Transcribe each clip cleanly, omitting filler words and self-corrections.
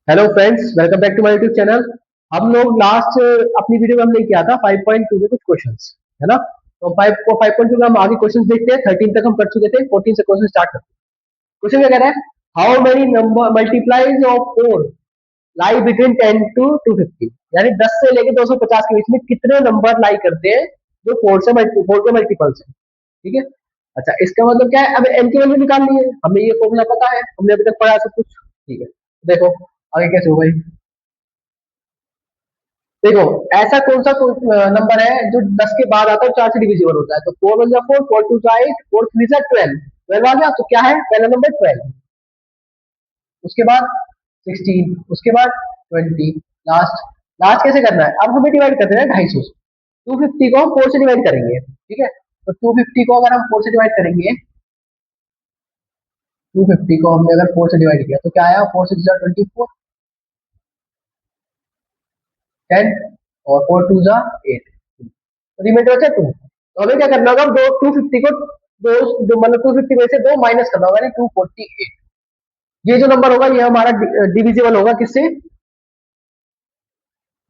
Hello friends, welcome back to my YouTube channel. हम लोग last अपनी वीडियो में हमने किया था 5.2 में कुछ क्वेश्चंस, है ना। तो 5.2 में हम आगे क्वेश्चंस देखते हैं। 13 तक हम कर चुके थे, 14 से क्वेश्चन स्टार्ट करते हैं। क्वेश्चन क्या कह रहा है? How many number multiplies of 4 lie between 10 to 250, यानी 10 से लेकर 250 के बीच में कितने नंबर लाई करते हैं जो 4 के मल्टीपल्स है। ठीक है। अच्छा, इसका मतलब क्या है? अब एन की वैल्यू निकालनी है, हमें ये फॉर्मूला पता है, हमने अभी तक पढ़ा सब कुछ। ठीक है, देखो आगे कैसे होगा ये। देखो, ऐसा कौन सा नंबर है जो 10 के बाद आता है, 4 से डिविजिबल होता है? तो 4 1 4, 4 2 8, 4 3 12। 12 आ गया तो क्या है? पहला नंबर 12, उसके बाद 16, उसके बाद 20, लास्ट। लास्ट कैसे करना है? अब हमें डिवाइड करते हैं 250 से। 250 को हम 4 से डिवाइड करेंगे, ठीक है। तो 250 को अगर हम 4 से डिवाइड करेंगे, 250 को हमने अगर 4 से डिवाइड किया तो क्या आया? 4 6 24, 10, और 4 2 8, रिमाइंडर बचा 2। तो हमें क्या करना होगा? दो 250 को दो मतलब 250 में से दो माइनस करना होगा, यानी 248। ये जो नंबर होगा ये हमारा डिविजिबल होगा किससे?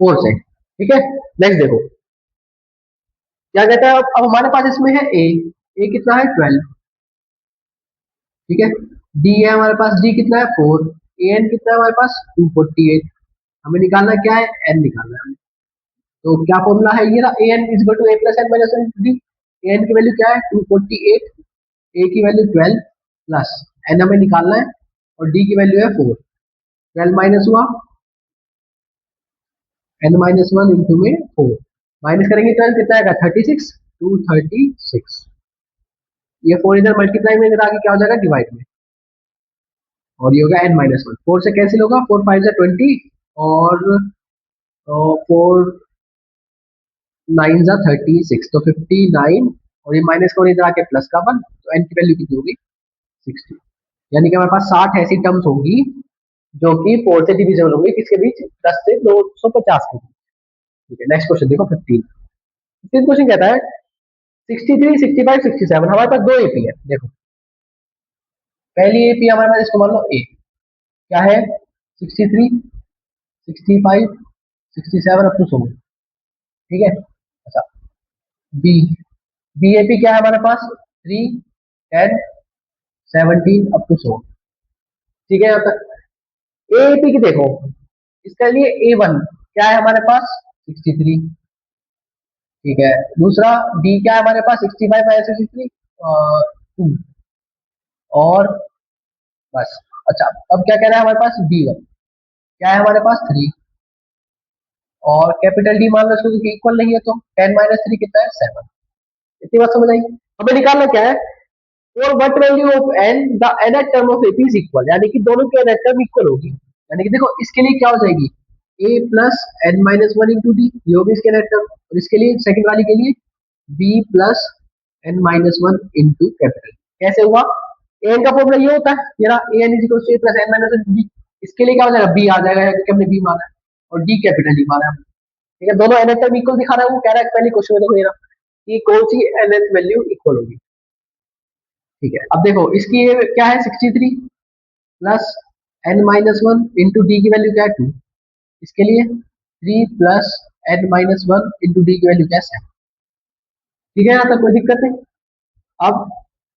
4 से। ठीक है, नेक्स्ट देखो क्या कहता है। अब हमारे पास इसमें है ए कितना है? 12। ठीक है, डी है हमारे पास, डी कितना है? 4। ए एन कितना है हमारे पास? 248। हमें निकालना क्या है? एन निकालना है हमें। तो क्या फॉर्मूला है ये? A N is equal to A plus N minus D. A N की वैल्यू क्या है? 248, ए की वैल्यू 12 प्लस एन हमें निकालना है, और डी की वैल्यू है 4। 12 माइनस हुआ, एन माइनस वन इंटू में 4, माइनस करेंगे 12 कितना आएगा? 36, 236। ये 4 इधर मल्टीप्लाई में, इधर आगे क्या हो जाएगा? डिवाइड में, और ये होगा एन माइनस वन। 4 से कैंसिल होगा, 4 5 जा 20, और 4 9 जा 36, तो 59, और ये माइनस का इधर आके प्लस का 1, तो एन की वैल्यू कितनी होगी? 60। यानी कि हमारे पास 60 ऐसी टर्म्स होंगी जो कि 4 से डिविजिबल होंगी, किसके बीच? 10 से 250 के बीच। ठीक है, नेक्स्ट क्वेश्चन देखो 15। 15 क्वेश्चन कहता है 63 65 67। हमारे पास दो एपी है। देखो, पहली एपी हमारे पास, इसको मान लो ए, क्या है? 63 65 67 अप टू 100। ठीक है। अच्छा, बी, बी एपी क्या है हमारे पास? 3 10 17 अप टू 100। ठीक है, यहाँ तक ए एपी की देखो, इसके लिए ए वन क्या है हमारे पास? 63। ठीक है, दूसरा डी क्या है हमारे पास? 65 माइनस 63, 2, और बस। अच्छा, अब क्या कह रहा है हमारे पास? बी वन क्या है हमारे पास? 3, और कैपिटल डी मान लो इसको, इक्वल नहीं है तो 10 माइनस 3 कितना है? 7। इतनी बात समझ आई? हमें निकालना क्या है? और what value of N the nth term of AP is equal, यानी कि दोनों की nth टर्म इक्वल होगी। यानी कि देखो, इसके लिए क्या हो जाएगी? A plus N minus one into D, ये होगी इसके nth टर्म। और इसके लिए सेकंड वाली के लिए B plus N minus one into capital. कैसे हुआ? एन का फॉर्मूला ये होता है, ये रहा, A N is equal to A plus N minus one B. इसके लिए क्या हो जाएगा? बी आ जाएगा, क्योंकि हमने बी माना है, और डी कैपिटल डी माना है। ठीक है, दोनों nth टर्म इक्वल दिखा रहा है। वो कह रहा है पहले क्वेश्चन में, देखो ये रहा कि कौन सी nth वैल्यू इक्वल होगी। ठीक है, अब देखो इसकी ये क्या है? 63 plus N minus one into D की वैल्यू क्या है? 2। इसके लिए 3 plus N minus one into D की वैल्यू क्या है? 7। ठीक है, यहाँ तक कोई दिक्कत नहीं। अब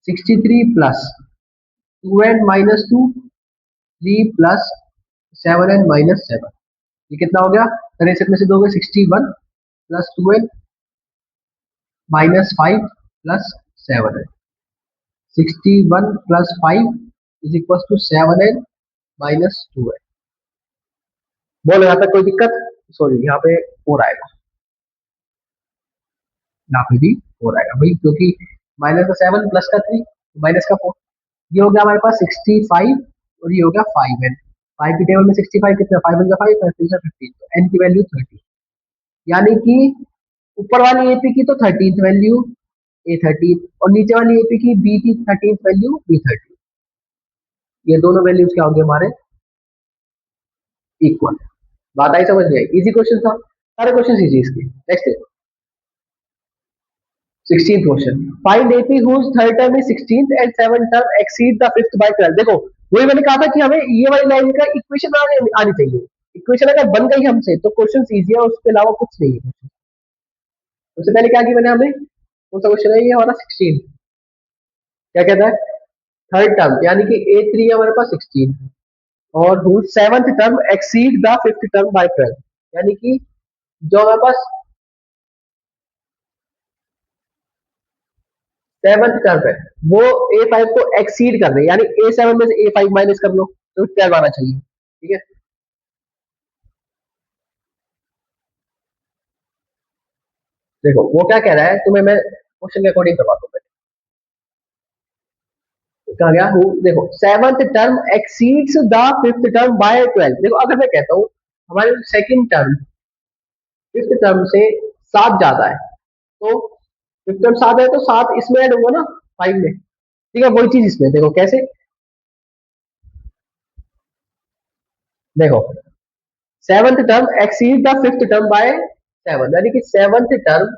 63 plus 2n minus two, 3 plus 7n minus 7, ये कितना हो गया? 63 में से 2 गए 61 plus 2n minus 5 plus 7n। 61 plus 5 is equal to 7n minus 2n। बोलो यहाँ तक कोई दिक्कत? सॉरी, यहाँ पे 4 आएगा, यहाँ पे भी 4 आएगा भाई, क्योंकि माइनस का 7 प्लस का 3, माइनस का 4। ये हो गया हमारे पास 65, और ये हो गया 5n। 5 की टेबल में 65 कितना? 5 1 5, 5 3 15, तो n की वैल्यू 30। यानी कि ऊपर वाली एपी की तो 13th वैल्यू ए 13, और नीचे वाली एपी की बी की 13th वैल्यू बी 13। ये दोनों वैल्यूज क्या होंगे हमारे? इक्वल। बात आई समझ में? इजी क्वेश्चन था, सारे क्वेश्चन इजी इसके। Next 16th question, find AP whose third term is 16th and seven term exceed the fifth by 12। देखो, वही मैंने कहा था कि हमें ये वाली लाइन का इक्वेशन आनी चाहिए। इक्वेशन अगर बन गई हमसे तो क्वेश्चन इजी है, उसके अलावा कुछ नहीं है। उससे पहले क्या किया मैंने, हमें कौन सा क्वेश्चन है ये हमारा 16, क्या कहता है, थर्ड टर्म यानी कि A3 है हमारे पास 16, और seventh term exceed the fifth term by 12, यानी कि जो हमारे पास सेवंथ टर्म है वो A5 को एक्सीड कर रही है, यानी A7 में से A5 माइनस कर लो तो 12 आना चाहिए। ठीक है, देखो वो क्या कह रहा है तुम्हें, मैं क्वेश्चन के अकॉर्डिंग करवाता हूँ। कहा गया हूँ, देखो seventh term exceeds the fifth term by 12। देखो अगर मैं कहता हूँ हमारे सेकंड टर्म फिफ्थ टर्म से 7 ज्यादा है, तो फिफ्थ टर्म 7 है तो 7 इसमें ऐड होगा ना 5 में। ठीक है, वही चीज इसमें देखो कैसे, देखो seventh term exceed the fifth term by 7, यानी कि सेवंथ टर्म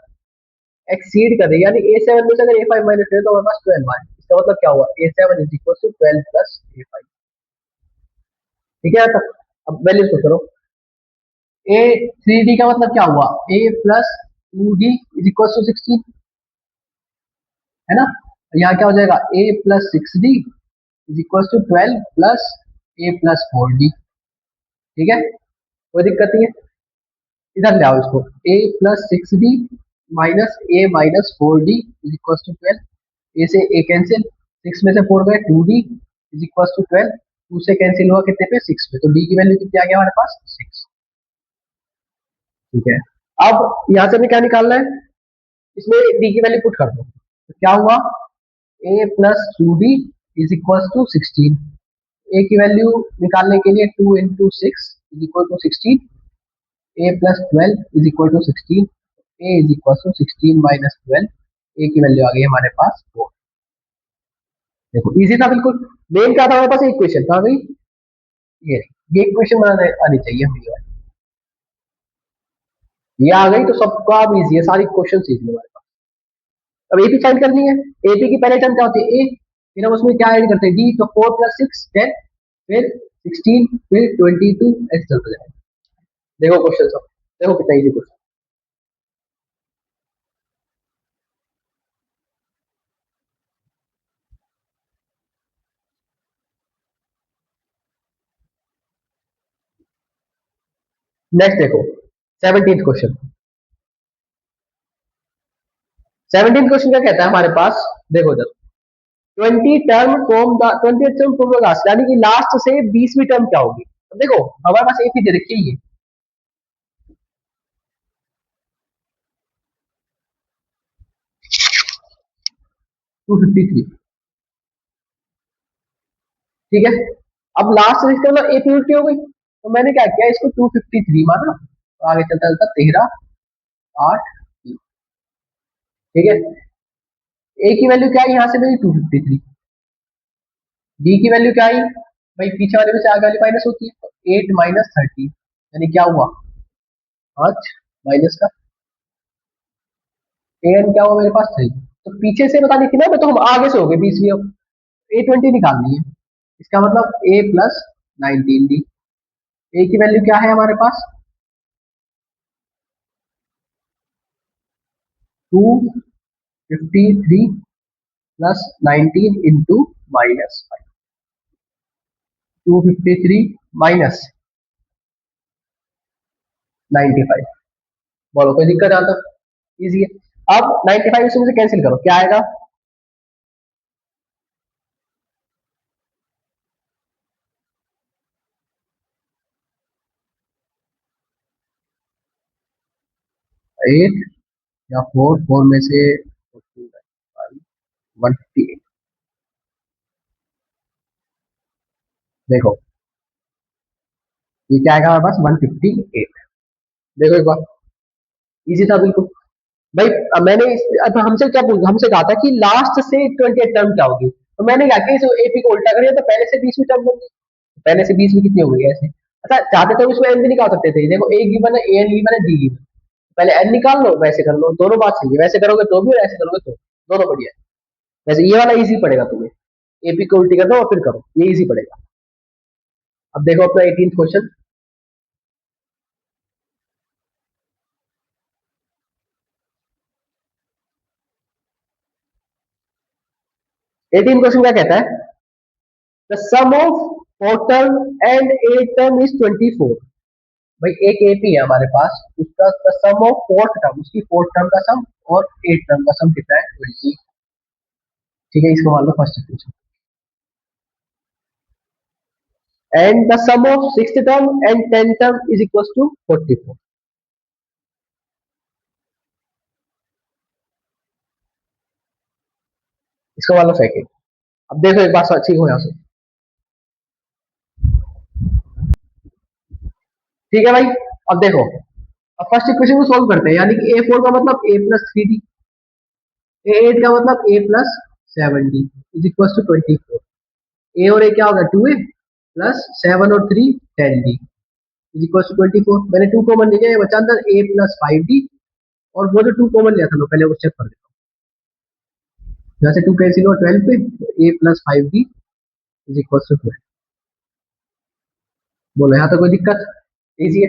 एक्सीड कर रही है, यानी A7 में से अगर A5 माइनस करें तो हमारे पास 12 आए, इसका मतलब क्या हुआ, A7 is equal to 12 plus A5। ठीक है, तब अब वैल्यूज को करो, A3D का मतलब क्या हुआ, A plus 2D is equal to 16, है ना। यहाँ क्या हो जाएगा, A plus 6D is equal to 12 plus A plus 4D। ठीक है, कोई दिक्कत नहीं है, इधर ले आओ इसको, A plus 6D minus A minus 4D is equal to 12, A से ए कैंसिल, 6 में से 4 गए 2D इज इक्वल टू 12, 2 से कैंसिल हुआ कितने पे 6 पे, तो D की वैल्यू कितनी आ गया हमारे पास 6। ठीक है, अब यहाँ से हमें क्या निकालना है, इसमें D की वैल्यू पुट कर दो, तो क्या हुआ, A plus 2D is equal to 16। A की वैल्यू निकालने के लिए 2 into 6 is equal to 16, A plus 12 is equal to 16, A is equal to 16 minus 12, A की वैल्यू आ गई हमारे पास 4। देखो इजी था बिल्कुल, मेन क्या था हमारे पास, इक्वेशन कहाँ गई, ये इक्वेशन बनाने आनी चाहिए हमें, ये आ गई तो सबका अब इजी है, सारी क्वेश्चन इजी है हमारे पास। अब एपी फाइंड करनी है, एपी की पहले टर्म क्या होती है, ए, फिर हम उसमें क्या ऐड करते हैं डी, तो 4 प्लस 6 10, फिर 16, फिर 22, ऐसे चलता जाएगा। देखो क्वेश्चन सब, देखो कितना इजी क्वेश्चन। नेक्स्ट देखो 17th क्वेश्चन, 17th क्वेश्चन क्या कहता है हमारे पास, देखो जब 20 टर्म फ्रॉम द लास्ट, यानी कि लास्ट से 20वीं टर्म क्या होगी। अब देखो हमारे पास एक ही दे रखी है, 253। ठीक है, अब लास्ट से इसका मतलब एक उल्टी हो गई, तो मैंने क्या किया, इसको 253 माना, तो आगे चलता चलता 13 8। ठीक है, ए की वैल्यू क्या है यहाँ से मेरी 253, डी की वैल्यू क्या आई, भाई पीछे वाले में से आगे वाली माइनस होती है, तो 8 माइनस 30, यानी क्या हुआ 5 माइनस का एन क्या हुआ मेरे पास 3। तो पीछे से बता दी थी ना, तो हम आगे से हो गए 20वीं, अब A20 निकालनी है, इसका मतलब A प्लस 19D। ए की वैल्यू क्या है हमारे पास 253 प्लस 19 इंटू माइनस 253 माइनस 95। बोलो कोई दिक्कत आता, इजी है। अब 95 इसमें से कैंसिल करो, क्या आएगा, 8 या 4, 4 में से 158। देखो ये क्या आएगा हमारे पास 158। देखो एक बार, इजी था बिल्कुल भाई। मैंने अब हमसे क्या पूछ, हमसे कहा था कि लास्ट से 28 टर्म क्या होगी, तो मैंने क्या किया, इस एपी को उल्टा करिए तो पहले से 20वीं टर्म होगी, पहले से 20वीं कितनी हो गई ऐसे। अच्छा चाहते तो हम इसमें एन भी निकाल सकते थे, देखो ए गिवन है, ए एन गिवन है, डी गिवन, पहले एन निकाल लो, वैसे कर लो, दोनों बात सही है, वैसे करोगे तो भी और ऐसे करोगे तो, दोनों बढ़िया है। वैसे ये वाला इजी पड़ेगा तुम्हें, एपी को उल्टी कर दो और फिर करो, ये इजी पड़ेगा। अब देखो अपना 18th क्वेश्चन। 18 क्वेश्चन क्या कहता है? The sum of four term and eight term is 24। भाई एक एपी है हमारे पास, उसका सम ऑफ फोर्थ टर्म, उसकी फोर्थ टर्म का सम और एट टर्म का सम कितना है? 20। ठीक है, इसको मान लो first equation. And the sum of sixth term and tenth term is equal to 44। इसको मान लो सेकेंड। अब देखो एक बात अच्छी हो यहाँ से। ठीक है भाई, अब देखो, अब फर्स्ट इक्वेशन को सोल्व करते हैं, यानी कि ए फोर का मतलब A plus three D, A eight का मतलब A plus seven D is equal to 24। A और ए क्या होगा? टू ए प्लस सेवन और three 10 D is equal to 24। मैंने टू कॉमन लिया, ये बचा अंदर ए प्लस फाइव डी, और वो जो टू कॉमन लिया था लो पहले वो चेक कर देता हूँ। यहाँ से टू कैंसिल हुआ 12 पे, तो A plus five D is equal to 12। बोलो यहाँ तो कोई दिक्कत? इजी है।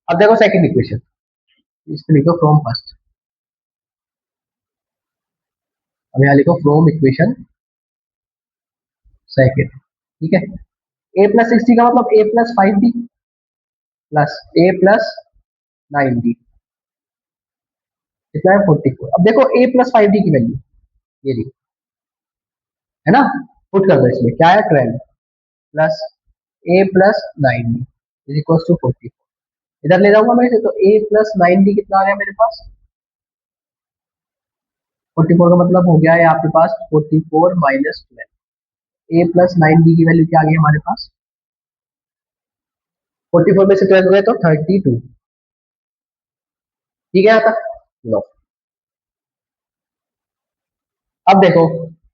अब देखो सेकंड इक्वेशन, इसमें लिखो फ्रॉम फर्स्ट। अब यहाँ लिखो फ्रॉम इक्वेशन सेकंड। ठीक है, ए प्लस सिक्सटी का मतलब A plus five D plus A plus nine D, कितना है? 44। अब देखो ए प्लस फाइव डी की वैल्यू ये दी है ना, पुट कर दो इसमें, क्या है? 12 plus A plus nine D is equal to 44। इधर ले जाऊंगा मैं इसे, तो ए प्लस नाइन डी कितना आ गया मेरे पास? 44 का मतलब हो गया है आपके पास 44 माइनस 12। ए प्लस नाइन डी की वैल्यू क्या आ गई हमारे पास? 44 में से 12 गए तो 32। ठीक है यहाँ तक? लो अब देखो,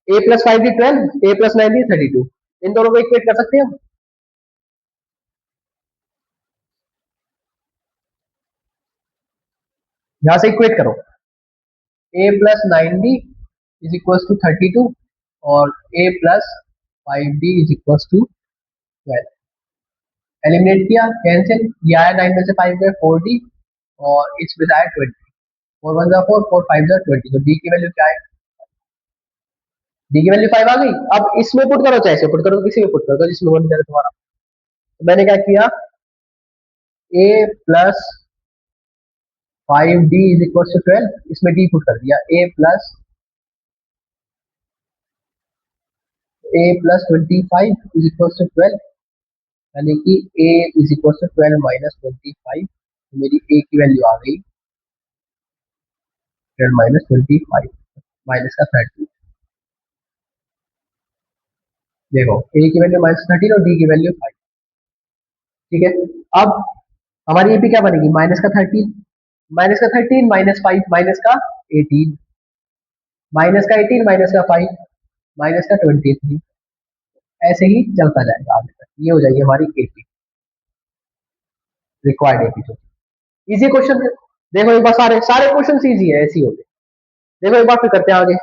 ए प्लस फाइव डी 12, ए प्लस नाइन डी 32, इन दोनों को इक्वेट कर सकते हैं हम। यहां से इक्वेट करो, A plus nine D is equal to 32 और A plus five D is equal to 12। Eliminate किया, कैंसिल, ये आया 9 में से 5 गए 4 डी, और इसमें आया 20। 4 1 जा 4, 4 5 जा 20, तो डी की वैल्यू क्या है? डी की वैल्यू 5 आ गई। अब इसमें पुट करो, चाहे इसे पुट करो, किसी में पुट करो जिसमें वन जाए तुम्हारा। तो मैंने क्या किया, A plus five D is equal to 12, इसमें डी पुट कर दिया, A plus 25 is equal to 12, यानी कि A is equal to 12 minus 25। मेरी ए की वैल्यू आ गई 12 माइनस 25 माइनस का 30। देखो ए की वैल्यू माइनस 13 और डी की वैल्यू 5। ठीक है, अब हमारी एपी क्या बनेगी? माइनस का 13, माइनस का 13 माइनस 5 माइनस का 18, माइनस का 18 माइनस का 5 माइनस का 23। ऐसे ही चलता जाएगा आगे तक, ये हो जाएगी हमारी एपी, रिक्वायर्ड एपी। तो इजी क्वेश्चन है। देखो एक बार, सारे सारे क्वेश्चन इजी है, ऐसे ही होते। देखो एक बार फिर करते हैं आगे।